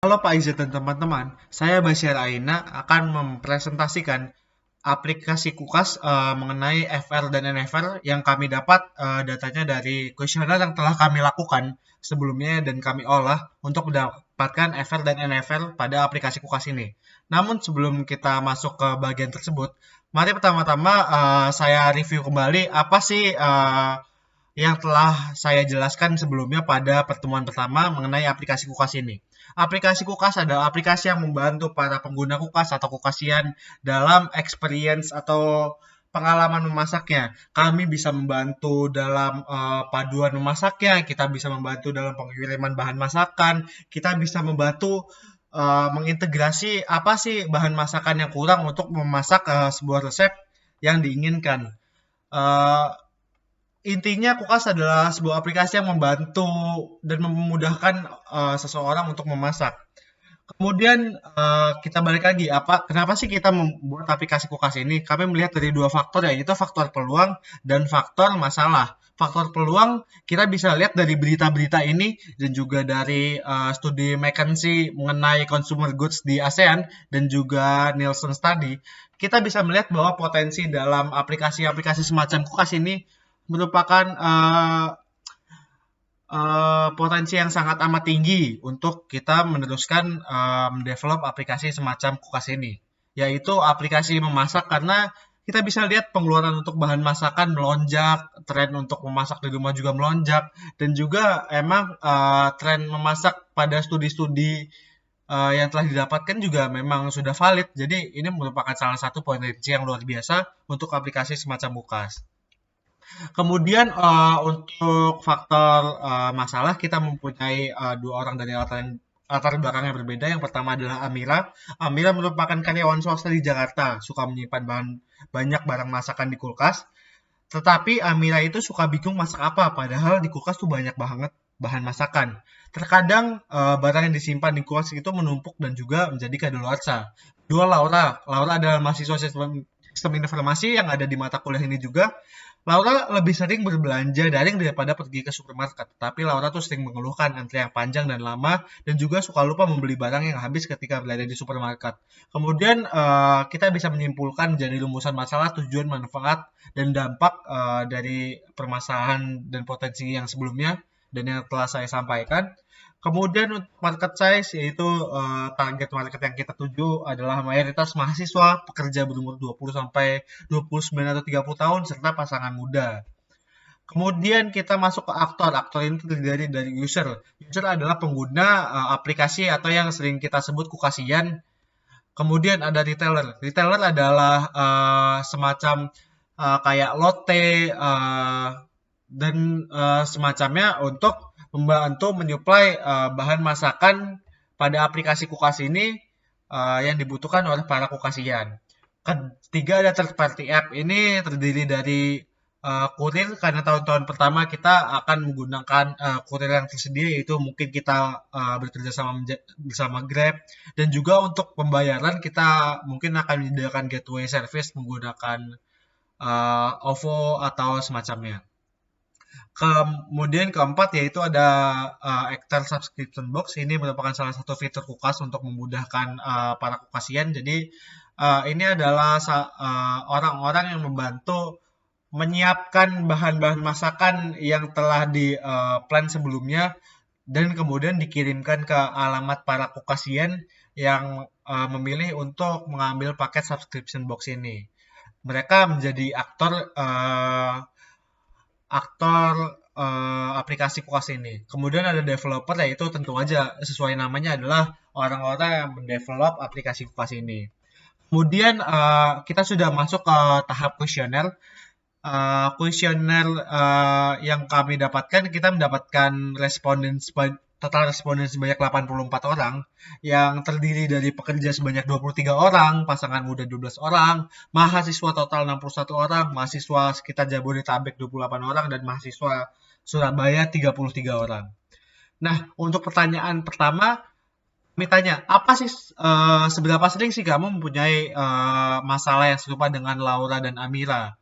Halo Pak Izzat dan teman-teman, saya Basyar Aina akan mempresentasikan aplikasi KUKAS mengenai FR dan NFR yang kami dapat datanya dari kuesioner yang telah kami lakukan sebelumnya dan kami olah untuk mendapatkan FR dan NFR pada aplikasi KUKAS ini. Namun sebelum kita masuk ke bagian tersebut, mari pertama-tama saya review kembali apa sih yang telah saya jelaskan sebelumnya pada pertemuan pertama mengenai aplikasi KUKAS ini. Aplikasi KUKAS adalah aplikasi yang membantu para pengguna KUKAS atau KUKASian dalam experience atau pengalaman memasaknya. Kami bisa membantu dalam paduan memasaknya, kita bisa membantu dalam pengiriman bahan masakan, kita bisa membantu mengintegrasi apa sih bahan masakan yang kurang untuk memasak sebuah resep yang diinginkan. Uh, Intinya KUKAS adalah sebuah aplikasi yang membantu dan memudahkan seseorang untuk memasak. Kemudian kita balik lagi, kenapa sih kita membuat aplikasi KUKAS ini? Kami melihat dari dua faktor, yaitu faktor peluang dan faktor masalah. Faktor peluang kita bisa lihat dari berita-berita ini dan juga dari studi McKinsey mengenai consumer goods di ASEAN dan juga Nielsen Study. Kita bisa melihat bahwa potensi dalam aplikasi-aplikasi semacam KUKAS ini merupakan potensi yang sangat amat tinggi untuk kita meneruskan mendevelop aplikasi semacam KUKAS ini, yaitu aplikasi memasak karena kita bisa lihat pengeluaran untuk bahan masakan melonjak, tren untuk memasak di rumah juga melonjak, dan juga emang tren memasak pada studi-studi yang telah didapatkan juga memang sudah valid. Jadi ini merupakan salah satu potensi yang luar biasa untuk aplikasi semacam KUKAS. Kemudian untuk faktor masalah kita mempunyai dua orang dari latar belakang yang berbeda. Yang pertama adalah Amira. Amira merupakan karyawan swasta di Jakarta, suka menyimpan banyak barang masakan di kulkas. Tetapi Amira itu suka bingung masak apa, padahal di kulkas tuh banyak banget bahan masakan. Terkadang barang yang disimpan di kulkas itu menumpuk dan juga menjadi kadaluarsa. Dua Laura. Laura adalah mahasiswa sistem informasi yang ada di mata kuliah ini juga. Laura lebih sering berbelanja daring daripada pergi ke supermarket, tapi Laura tuh sering mengeluhkan antri yang panjang dan lama dan juga suka lupa membeli barang yang habis ketika berada di supermarket. Kemudian kita bisa menyimpulkan jadi rumusan masalah, tujuan, manfaat, dan dampak dari permasalahan dan potensi yang sebelumnya dan yang telah saya sampaikan. Kemudian untuk market size yaitu target market yang kita tuju adalah mayoritas mahasiswa, pekerja berumur 20 sampai 29 atau 30 tahun serta pasangan muda. Kemudian kita masuk ke aktor. Aktor ini terdiri dari user. User adalah pengguna aplikasi atau yang sering kita sebut kukasian. Kemudian ada retailer. Retailer adalah semacam kayak Lotte dan semacamnya untuk membantu menyuplai bahan masakan pada aplikasi KUKAS ini yang dibutuhkan oleh para kukasian. Ketiga ada third party app. Ini terdiri dari kurir karena tahun-tahun pertama kita akan menggunakan kurir yang tersedia, yaitu mungkin kita bekerja sama bersama Grab, dan juga untuk pembayaran kita mungkin akan menyediakan gateway service menggunakan OVO atau semacamnya. Kemudian keempat yaitu ada Actor Subscription Box. Ini merupakan salah satu fitur KUKAS untuk memudahkan para kukasian. Jadi ini adalah orang-orang yang membantu menyiapkan bahan-bahan masakan yang telah di plan sebelumnya dan kemudian dikirimkan ke alamat para kukasian yang memilih untuk mengambil paket subscription box ini. Mereka menjadi aktor aplikasi KUKAS ini. Kemudian ada developer, yaitu tentu aja sesuai namanya adalah orang-orang yang mendevelop aplikasi KUKAS ini. Kemudian kita sudah masuk ke tahap kuesioner. Kuesioner yang kami dapatkan, kita mendapatkan total responden sebanyak 84 orang, yang terdiri dari pekerja sebanyak 23 orang, pasangan muda 12 orang, mahasiswa total 61 orang, mahasiswa sekitar Jabodetabek 28 orang, dan mahasiswa Surabaya 33 orang. Nah, untuk pertanyaan pertama, kami tanya, seberapa sering sih kamu mempunyai masalah yang serupa dengan Laura dan Amira?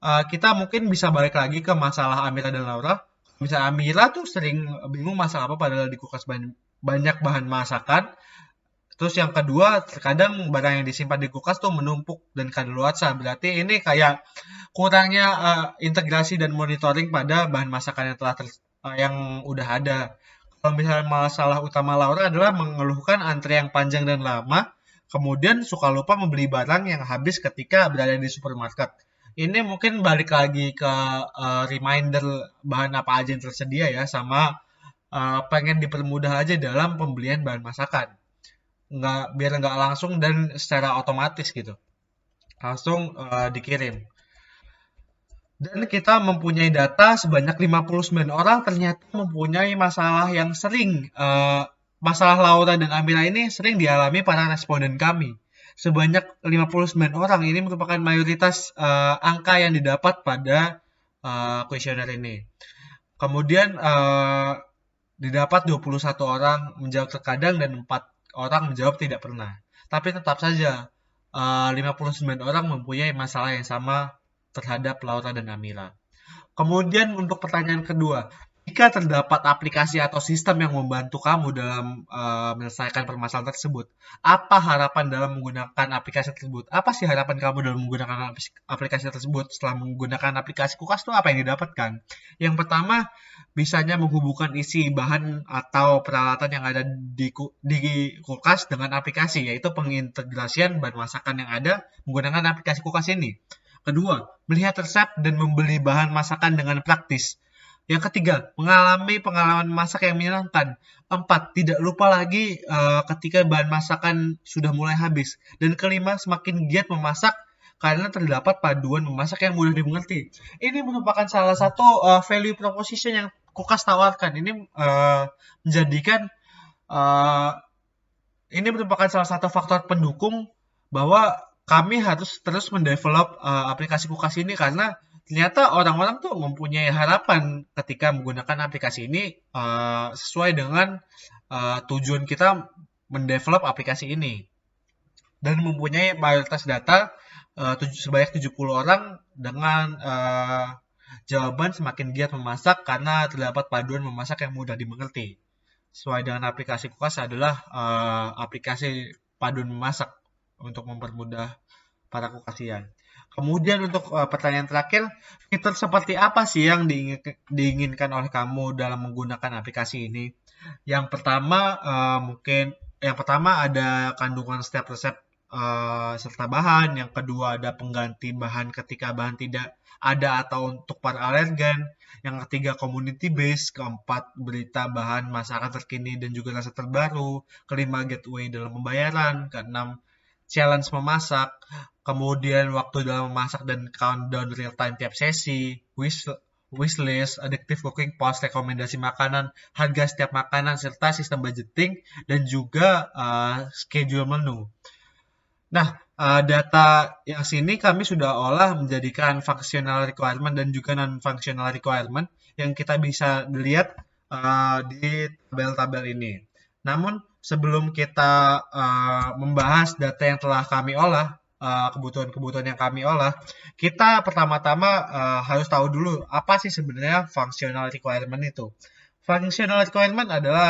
Kita mungkin bisa balik lagi ke masalah Amira dan Laura. Misalnya Amira tuh sering bingung masak apa padahal di kulkas banyak bahan masakan. Terus yang kedua, terkadang barang yang disimpan di kulkas tuh menumpuk dan kadaluarsa. Berarti ini kayak kurangnya integrasi dan monitoring pada bahan masakan yang yang udah ada. Kalau misalnya masalah utama Laura adalah mengeluhkan antrean yang panjang dan lama, kemudian suka lupa membeli barang yang habis ketika berada di supermarket. Ini mungkin balik lagi ke reminder bahan apa aja yang tersedia ya, sama pengen dipermudah aja dalam pembelian bahan masakan. Biar nggak langsung dan secara otomatis gitu. Langsung dikirim. Dan kita mempunyai data sebanyak 59 orang ternyata mempunyai masalah yang sering. Masalah Laura dan Amira ini sering dialami para responden kami. Sebanyak 59 orang ini merupakan mayoritas angka yang didapat pada kuesioner ini. Kemudian didapat 21 orang menjawab terkadang dan 4 orang menjawab tidak pernah. Tapi tetap saja 59 orang mempunyai masalah yang sama terhadap Laura dan Amira. Kemudian untuk pertanyaan kedua, jika terdapat aplikasi atau sistem yang membantu kamu dalam menyelesaikan permasalahan tersebut, apa harapan dalam menggunakan aplikasi tersebut? Apa sih harapan kamu dalam menggunakan aplikasi tersebut? Setelah menggunakan aplikasi kulkas itu apa yang didapatkan? Yang pertama, bisanya menghubungkan isi bahan atau peralatan yang ada di kulkas dengan aplikasi, yaitu pengintegrasian bahan masakan yang ada menggunakan aplikasi kulkas ini. Kedua, melihat resep dan membeli bahan masakan dengan praktis. Yang ketiga, mengalami pengalaman masak yang menyenangkan. 4, tidak lupa lagi ketika bahan masakan sudah mulai habis. Dan kelima, semakin giat memasak karena terdapat paduan memasak yang mudah dimengerti. Ini merupakan salah satu value proposition yang kulkas tawarkan. Ini menjadikan ini merupakan salah satu faktor pendukung bahwa kami harus terus mendevelop aplikasi kulkas ini karena ternyata orang-orang tuh mempunyai harapan ketika menggunakan aplikasi ini sesuai dengan tujuan kita mendevelop aplikasi ini. Dan mempunyai mayoritas data sebanyak 70 orang dengan jawaban semakin giat memasak karena terdapat paduan memasak yang mudah dimengerti. Sesuai dengan aplikasi kulkas adalah aplikasi paduan memasak untuk mempermudah para kulkasian. Kemudian untuk pertanyaan terakhir, fitur seperti apa sih yang diinginkan oleh kamu dalam menggunakan aplikasi ini? Yang pertama ada kandungan setiap resep serta bahan. Yang kedua ada pengganti bahan ketika bahan tidak ada atau untuk para alergen. Yang ketiga community base. Keempat berita bahan masakan terkini dan juga rasa terbaru. Kelima gateway dalam pembayaran. Keenam challenge memasak, kemudian waktu dalam memasak dan countdown real time tiap sesi, wishlist, addictive cooking post, rekomendasi makanan, harga setiap makanan, serta sistem budgeting dan juga schedule menu. Nah, data yang sini kami sudah olah menjadikan functional requirement dan juga non-functional requirement yang kita bisa lihat di tabel-tabel ini. Namun, sebelum kita membahas data yang telah kami olah, kebutuhan-kebutuhan yang kami olah, kita pertama-tama harus tahu dulu apa sih sebenarnya functional requirement itu. Functional requirement adalah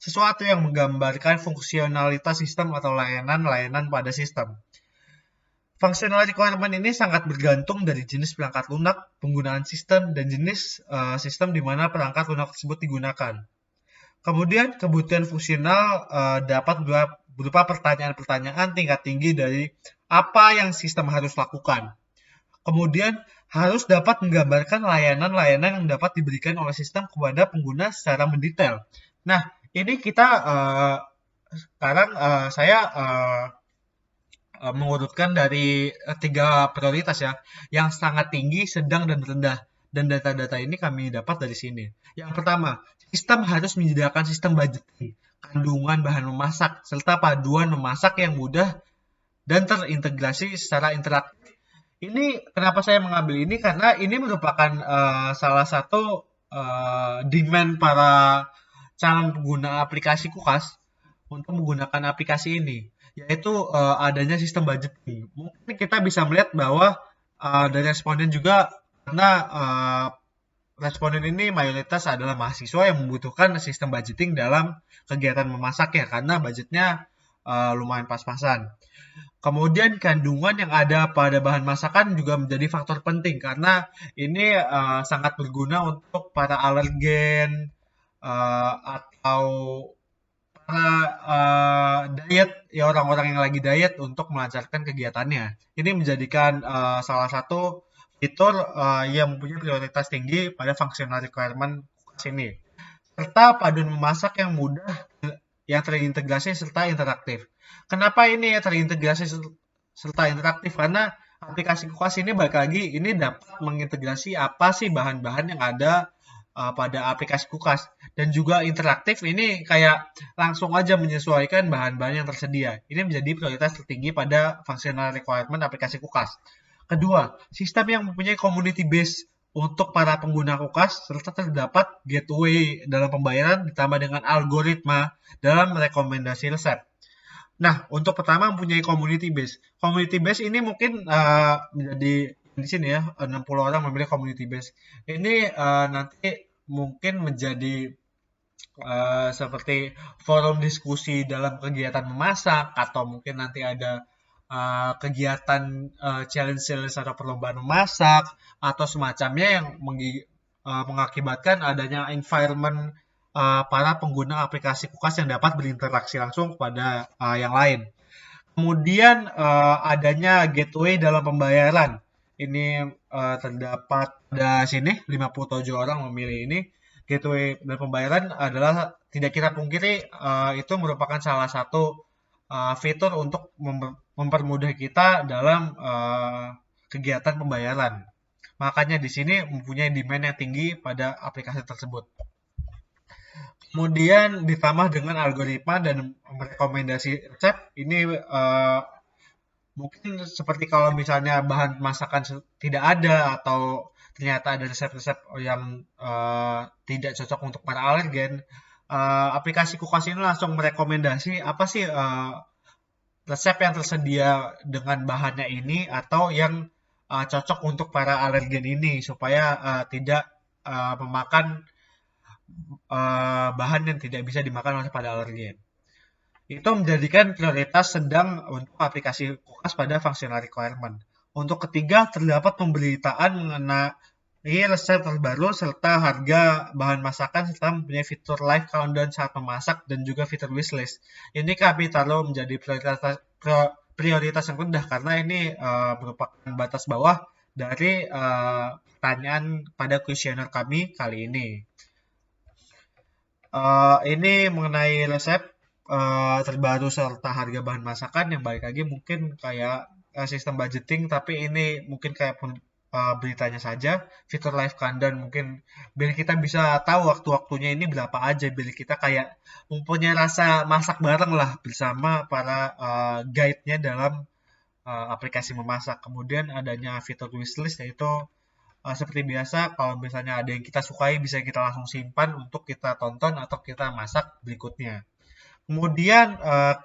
sesuatu yang menggambarkan fungsionalitas sistem atau layanan-layanan pada sistem. Functional requirement ini sangat bergantung dari jenis perangkat lunak, penggunaan sistem, dan jenis sistem di mana perangkat lunak tersebut digunakan. Kemudian kebutuhan fungsional dapat berupa pertanyaan-pertanyaan tingkat tinggi dari apa yang sistem harus lakukan. Kemudian harus dapat menggambarkan layanan-layanan yang dapat diberikan oleh sistem kepada pengguna secara mendetail. Nah, ini kita sekarang saya mengurutkan dari 3 prioritas ya, yang sangat tinggi, sedang, dan rendah. Dan data-data ini kami dapat dari sini. Yang pertama, sistem harus menyediakan sistem budgeting, kandungan bahan memasak, serta paduan memasak yang mudah dan terintegrasi secara interaktif. Ini kenapa saya mengambil ini? Karena ini merupakan salah satu demand para calon pengguna aplikasi kulkas untuk menggunakan aplikasi ini, yaitu adanya sistem budgeting. Mungkin kita bisa melihat bahwa dari responden juga karena responden ini mayoritas adalah mahasiswa yang membutuhkan sistem budgeting dalam kegiatan memasaknya karena budgetnya lumayan pas-pasan. Kemudian kandungan yang ada pada bahan masakan juga menjadi faktor penting karena ini sangat berguna untuk para alergen atau para diet ya orang-orang yang lagi diet untuk melancarkan kegiatannya. Ini menjadikan salah satu fitur yang mempunyai prioritas tinggi pada functional requirement kulkas ini. Serta paduan memasak yang mudah, yang terintegrasi serta interaktif. Kenapa ini ya terintegrasi serta interaktif? Karena aplikasi kulkas ini balik lagi ini dapat mengintegrasi apa sih bahan-bahan yang ada pada aplikasi kulkas dan juga interaktif ini kayak langsung aja menyesuaikan bahan-bahan yang tersedia. Ini menjadi prioritas tertinggi pada functional requirement aplikasi kulkas. Kedua, sistem yang mempunyai community base untuk para pengguna kulkas serta terdapat gateway dalam pembayaran ditambah dengan algoritma dalam rekomendasi resep. Nah, untuk pertama mempunyai community base. Community base ini mungkin menjadi di sini ya 60 orang memilih community base. Ini nanti mungkin menjadi seperti forum diskusi dalam kegiatan memasak atau mungkin nanti ada kegiatan challenge atau perlombaan memasak atau semacamnya yang mengakibatkan adanya environment para pengguna aplikasi kulkas yang dapat berinteraksi langsung kepada yang lain. Kemudian adanya gateway dalam pembayaran. Ini terdapat di sini 57 orang memilih ini. Gateway dalam pembayaran adalah tidak kita pungkiri itu merupakan salah satu fitur untuk mempermudah kita dalam kegiatan pembayaran. Makanya di sini mempunyai demand yang tinggi pada aplikasi tersebut. Kemudian ditambah dengan algoritma dan rekomendasi resep ini mungkin seperti kalau misalnya bahan masakan tidak ada atau ternyata ada resep-resep yang tidak cocok untuk para alergen, aplikasi kulkas ini langsung merekomendasi apa sih resep yang tersedia dengan bahannya ini atau yang cocok untuk para alergen ini supaya tidak memakan bahan yang tidak bisa dimakan oleh pada alergen. Itu menjadikan prioritas sedang untuk aplikasi kulkas pada functional requirement. Untuk ketiga, terdapat pemberitaan mengenai resep terbaru serta harga bahan masakan serta mempunyai fitur live countdown saat memasak dan juga fitur wishlist. Ini kami taruh menjadi prioritas yang rendah karena ini merupakan batas bawah dari pertanyaan pada kuesioner kami kali ini. Ini mengenai resep terbaru serta harga bahan masakan yang balik lagi mungkin kayak sistem budgeting tapi ini mungkin kayak beritanya saja fitur live countdown mungkin biar kita bisa tahu waktu-waktunya ini berapa aja biar kita kayak mempunyai rasa masak bareng lah bersama para guide-nya dalam aplikasi memasak. Kemudian adanya fitur wishlist yaitu seperti biasa kalau misalnya ada yang kita sukai bisa kita langsung simpan untuk kita tonton atau kita masak berikutnya. Kemudian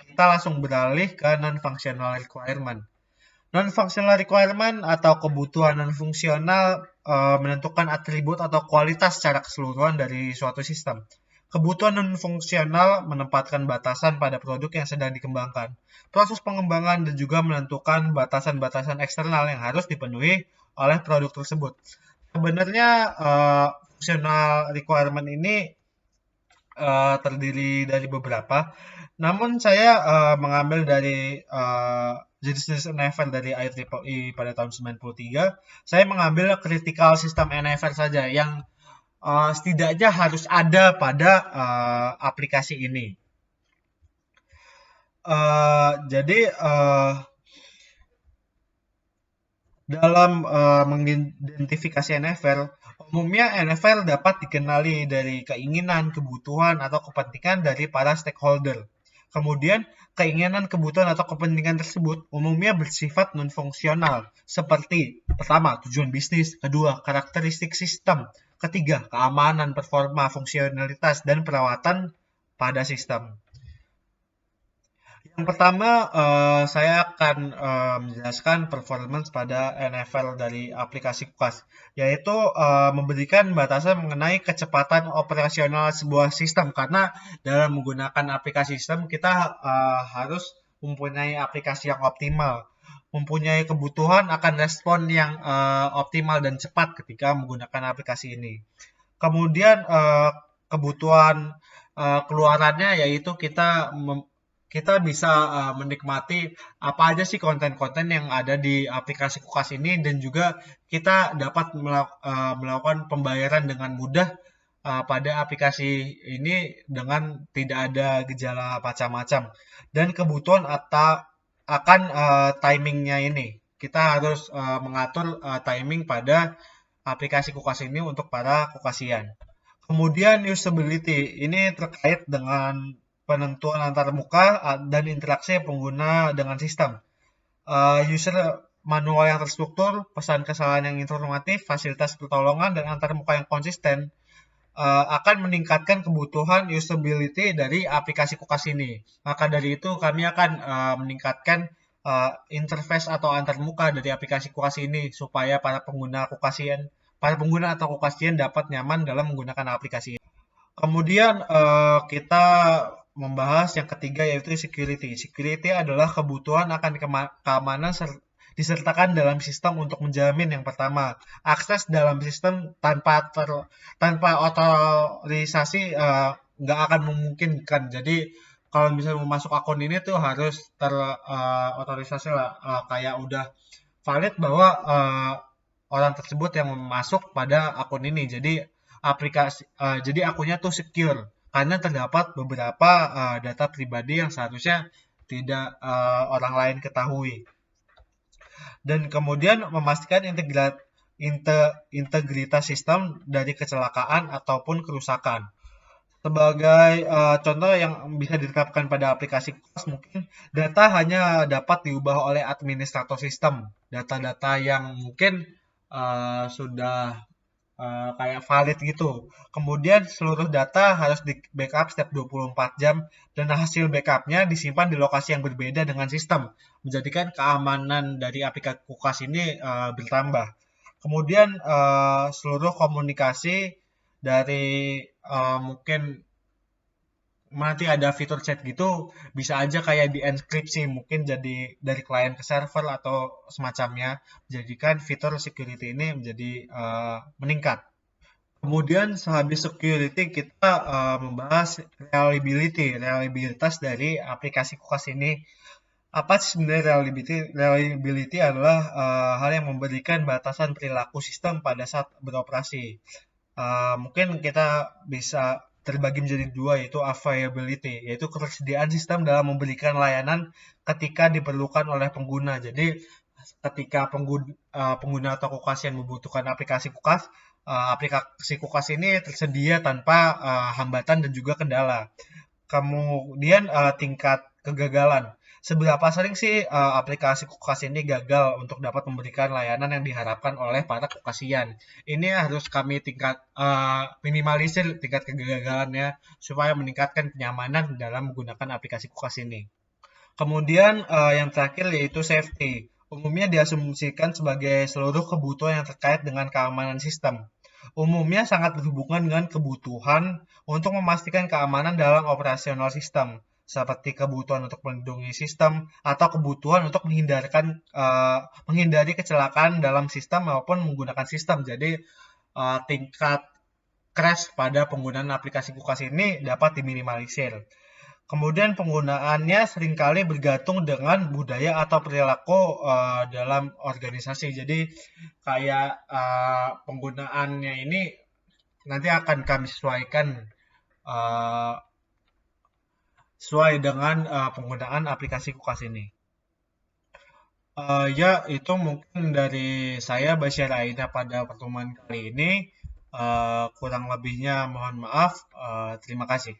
kita langsung beralih ke non-functional requirement. Non-functional requirement atau kebutuhan non-fungsional menentukan atribut atau kualitas secara keseluruhan dari suatu sistem. Kebutuhan non-fungsional menempatkan batasan pada produk yang sedang dikembangkan. Proses pengembangan dan juga menentukan batasan-batasan eksternal yang harus dipenuhi oleh produk tersebut. Sebenarnya functional requirement ini terdiri dari beberapa. Namun saya mengambil dari jenis-jenis NFR dari IEEE pada tahun 93. Saya mengambil critical system NFR saja yang setidaknya harus ada pada aplikasi ini. Jadi dalam mengidentifikasi NFR, umumnya NFR dapat dikenali dari keinginan, kebutuhan, atau kepentingan dari para stakeholder. Kemudian, keinginan, kebutuhan, atau kepentingan tersebut umumnya bersifat non-fungsional, seperti pertama, tujuan bisnis, kedua, karakteristik sistem, ketiga, keamanan, performa, fungsionalitas, dan perawatan pada sistem. Yang pertama, saya akan menjelaskan performance pada NFL dari aplikasi Kukas, yaitu memberikan batasan mengenai kecepatan operasional sebuah sistem, karena dalam menggunakan aplikasi sistem kita harus mempunyai aplikasi yang optimal, mempunyai kebutuhan akan respon yang optimal dan cepat ketika menggunakan aplikasi ini. Kemudian kebutuhan keluarannya yaitu kita bisa menikmati apa aja sih konten-konten yang ada di aplikasi Kukas ini, dan juga kita dapat melakukan pembayaran dengan mudah pada aplikasi ini dengan tidak ada gejala macam-macam. Dan kebutuhan akan timingnya ini. Kita harus mengatur timing pada aplikasi Kukas ini untuk para Kukasian. Kemudian usability, ini terkait dengan penentuan antar muka dan interaksi pengguna dengan sistem. User manual yang terstruktur, pesan kesalahan yang informatif, fasilitas pertolongan, dan antar muka yang konsisten akan meningkatkan kebutuhan usability dari aplikasi Kukas ini. Maka dari itu kami akan meningkatkan interface atau antar muka dari aplikasi Kukas ini supaya para pengguna atau Kukasian dapat nyaman dalam menggunakan aplikasi ini. Kemudian kita membahas yang ketiga yaitu security. Security adalah kebutuhan akan keamanan disertakan dalam sistem untuk menjamin yang pertama, akses dalam sistem tanpa otorisasi nggak akan memungkinkan. Jadi kalau misalnya mau masuk akun ini tuh harus terotorisasi lah, kayak udah valid bahwa orang tersebut yang masuk pada akun ini. Jadi akunnya tuh secure karena terdapat beberapa data pribadi yang seharusnya tidak orang lain ketahui. Dan kemudian memastikan integritas sistem dari kecelakaan ataupun kerusakan. Sebagai contoh yang bisa diterapkan pada aplikasi Kukas, mungkin data hanya dapat diubah oleh administrator sistem. Data-data yang mungkin sudah kayak valid gitu. Kemudian seluruh data harus di backup setiap 24 jam dan hasil backupnya disimpan di lokasi yang berbeda dengan sistem, menjadikan keamanan dari aplikasi Kukas ini bertambah. Kemudian seluruh komunikasi dari mungkin nanti ada fitur chat gitu, bisa aja kayak di enkripsi, mungkin jadi dari klien ke server atau semacamnya, menjadikan fitur security ini menjadi meningkat. Kemudian sehabis security kita membahas reliabilitas dari aplikasi Kukas ini. Apa sih sebenarnya reliability? Reliability adalah hal yang memberikan batasan perilaku sistem pada saat beroperasi. Mungkin kita bisa terbagi menjadi dua, yaitu availability, yaitu ketersediaan sistem dalam memberikan layanan ketika diperlukan oleh pengguna. Jadi ketika pengguna atau Kukasian membutuhkan aplikasi Kukas ini tersedia tanpa hambatan dan juga kendala. Kemudian tingkat kegagalan. Seberapa sering sih aplikasi Kukas ini gagal untuk dapat memberikan layanan yang diharapkan oleh para Kukasian? Ini harus kami minimalisir tingkat kegagalannya supaya meningkatkan kenyamanan dalam menggunakan aplikasi Kukas ini. Kemudian yang terakhir yaitu safety. Umumnya diasumsikan sebagai seluruh kebutuhan yang terkait dengan keamanan sistem. Umumnya sangat berhubungan dengan kebutuhan untuk memastikan keamanan dalam operasional sistem, seperti kebutuhan untuk melindungi sistem atau kebutuhan untuk menghindari kecelakaan dalam sistem maupun menggunakan sistem. Jadi tingkat crash pada penggunaan aplikasi Kukas ini dapat diminimalisir. Kemudian penggunaannya seringkali bergantung dengan budaya atau perilaku dalam organisasi. Jadi kayak penggunaannya ini nanti akan kami sesuaikan sesuai dengan penggunaan aplikasi Kukas ini. Ya, itu mungkin dari saya, Basyar Aina, pada pertemuan kali ini. Kurang lebihnya mohon maaf. Terima kasih.